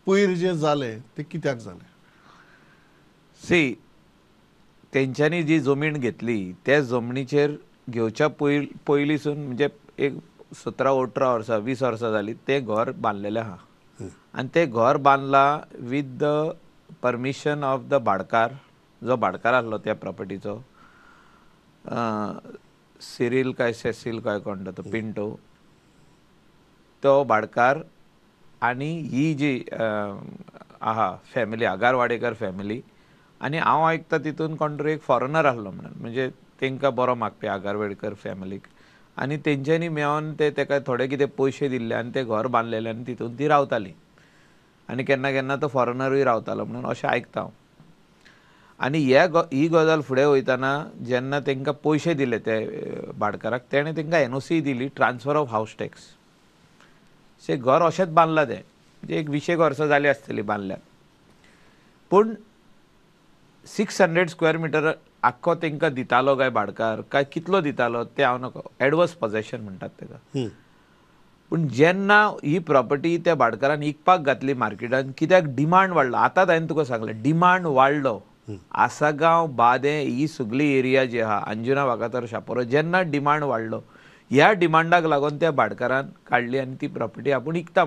पयर जे जालें ते कित्याक जालें? सी तेंच्यांनी जी जमीन घेतली त्या जमनीचेर घेवच्या पयलींसून म्हणजे एक 17-18 वर्सां 20 वर्सां जालीं तें घर बांदलेलें आहा आनी तें घर बांदलां with the permission of the भाडकार जो भाडकार आसलो त्या प्रॉपर्टीचो सिरील काय सेसील काय कोण तो पिंटो तो भाडकार आनी ही जी आहा फॅमिली आगार वाडेकर फॅमिली आनी हांव आयकता तितून कोण तरी एक फॉरेनर आसलो म्हणून म्हणजे तांकां बरो मागपी आगार वाडेकर फॅमिलीक आनी तेंच्यांनी मेळोन ते ताका थोडे कितें पयशे दिल्ले आनी तें घर बांदलेलें आनी तितून ती रावताली आनी केन्ना केन्ना तो फॉरेनरूय रावतालो म्हणून अशें आयकता हांव. आनी ही गजाल फुडें वयतना जेन्ना तांकां पयशे दिले ते भाडकाराक तेणें तांकां NOC दिली ट्रान्सफर ऑफ हावस टॅक्स. से घर अशेंच बांदलां तें म्हणजे एक 20 वर्सां जालीं आसतलीं बांदल्यार पूण 600 स्क्वेअर मिटर आख्खो तांकां दितालो काय भाडकार काय कितलो दितालो तें हांव नकळो एडवर्स पोजेशन म्हणटात ताका. पूण जेन्ना ही प्रॉपर्टी त्या भाडकारान विकपाक घातली मार्केटान कित्याक डिमांड वाडलो आतांच हांवें तुका सांगलें डिमांड वाडलो. आसागांव बादें ही सगळी एरिया जी आहा अंजुना वागातोर शापोरा जेन्ना डिमांड वाडलो ह्या डिमांडाक लागून त्या भाडकारान काडली आनी ती प्रॉपर्टी आपूण विकता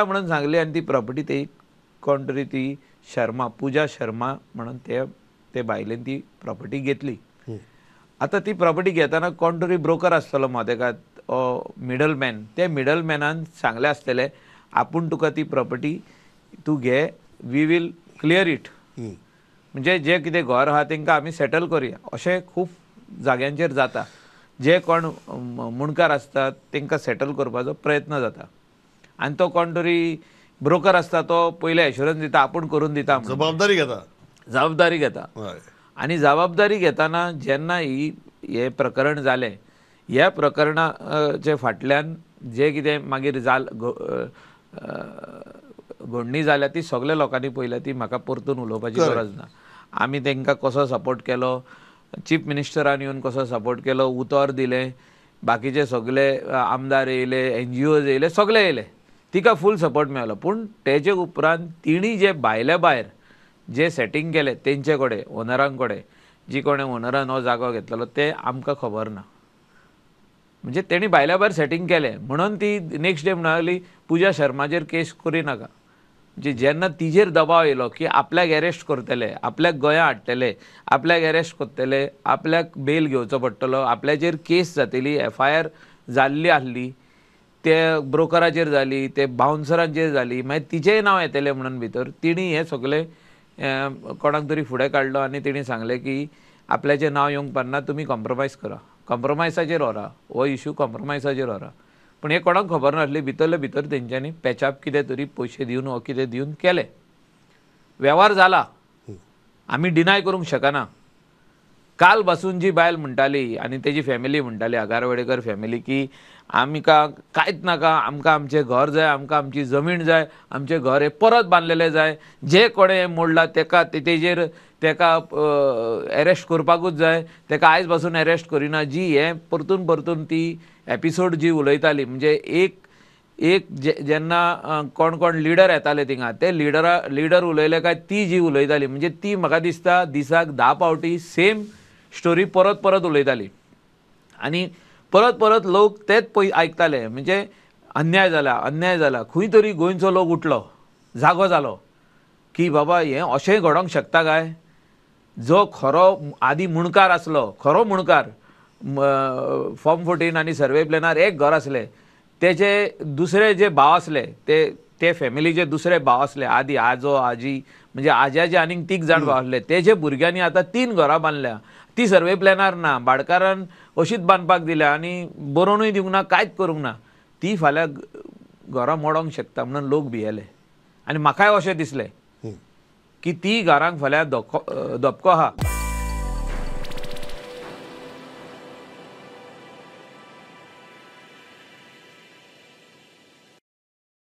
म्हणून सांगली आनी ती प्रॉपर्टी ते कोण तरी ती शर्मा पुजा शर्मा म्हणून ते बायलेन ती प्रॉपर्टी घेतली. आतां ती प्रॉपर्टी घेतना कोण तरी ब्रोकर आसतलो मदेकात मिडलमॅन ते मिडलमॅनान सांगलें आसतलें आपूण तुका ती प्रॉपर्टी तूं घे वी वील क्लियर इट म्हणजे जे कितें घर आहा तांकां आमी सेटल करुया अशें खूब जाग्यांचेर जाता. जे कोण मुणकार आसतात तांकां सेटल करपाचो प्रयत्न जाता आनी तो कोण तरी ब्रोकर आसता तो पयले एश्युरन्स दिता आपूण करून दिता जबाबदारी घेता आनी जबाबदारी घेतना जेन्ना हे प्रकरण जालें ह्या प्रकरणाचे फाटल्यान जे कितें मागीर घडणी जाल्या ती सगळ्या लोकांनी पळयल्या ती म्हाका परतून उलोवपाची गरज ना. आमी तांकां कसो सपोर्ट केलो चीफ मिनिस्टरान येवन कसो सपोर्ट केलो उतर दिलें बाकीचे सगळे आमदार येयले NGOज येयले सगळे येयले तिका फूल सपोर्ट मेळ्ळो. पूण तेजे उपरांत तिणी जे भायल्या भायर जे सेटींग केलें तेंचे कडेन ओनरांक कडेन जी कोणें ओनरान हो जागो घेतलेलो ते आमकां खबर ना म्हणजे तेणी भायल्या भायर सेटींग केलें म्हणून ती नेक्स्ट डे म्हणली पुजा शर्माचेर केस करिनाका. म्हणजे जेन्ना तिजेर दबाव येयलो की आपल्याक एरेस्ट करतले आपल्याक गोंया हाडटले आपल्याक एरेस्ट करतले आपल्याक बेल घेवचो पडटलो आपल्याचेर केस जातली FIR जाल्ली आसली ते ब्रोकराचेर जाली ते बाउन्सरांचेर जाली मागीर तिचेंय नांव येतलें म्हणून भितर तिणी हें सगळें कोणाक तरी फुडें काडलो आनी तिणी सांगलें की आपल्याचें नांव येवंक पारना तुमी कॉम्प्रोमायज करा कॉम्प्रोमायसाचेर व्हरा हो इशू कॉम्प्रोमायसाचेर व्हरा. पूण हें कोणाक खबर नासली भितरले भितर तेंच्यांनी पॅचअप कितें तरी पयशे दिवन हो कितें दिवन केलें वेव्हार जाला आमी डिनाय करूंक शकना. काल पासून जी बायल म्हणटाली आनी तेजी फॅमिली म्हणटाली आगारवाडेकर फॅमिली की आमकां कांयच नाका आमकां आमचें घर जाय आमकां आमची जमीन जाय आमचें घर हें परत बांदलेलें जाय जे कोणें हें मोडलां तेजेर तेका एरेस्ट करपाकूच जाय तेका आयज पासून एरेस्ट करिना जी हें परतून ती एपिसोड जी उलयताली म्हणजे एक जेन्ना कोण कोण लिडर येताले थिंगा ते लिडर उलयले काय ती जी उलयताली म्हणजे ती म्हाका दिसता दिसाक 10 फावटी सेम स्टोरी परत उलयताली आनी परत लोक तेच आयकताले म्हणजे अन्याय जाला खंय तरी गोंयचो लोक उठलो जागो जालो की बाबा हें अशेंय घडोंक शकता काय. जो खरो आदी मुणकार आसलो खरो मुणकार फॉर्म 14 आनी सर्वे प्लॅनार एक घर आसलें तेजे दुसरे जे भाव आसले ते फॅमिलीचे दुसरे भाव आसले आदी आजो आजी म्हणजे आज्याचे आनीक 3 जाण भाव आसले तेजे भुरग्यांनी आतां 3 घरां बांदल्या ती सर्वे प्लॅनार ना भाडकारान अशीच बांदपाक दिल्या आनी बरोवनूय दिवंक ना कांयच करूंक ना ती फाल्यां घरां मोडोंक शकता म्हणून लोक भियेले आनी म्हाकाय अशें दिसलें की ती घरांक फाल्यां धपको आहा.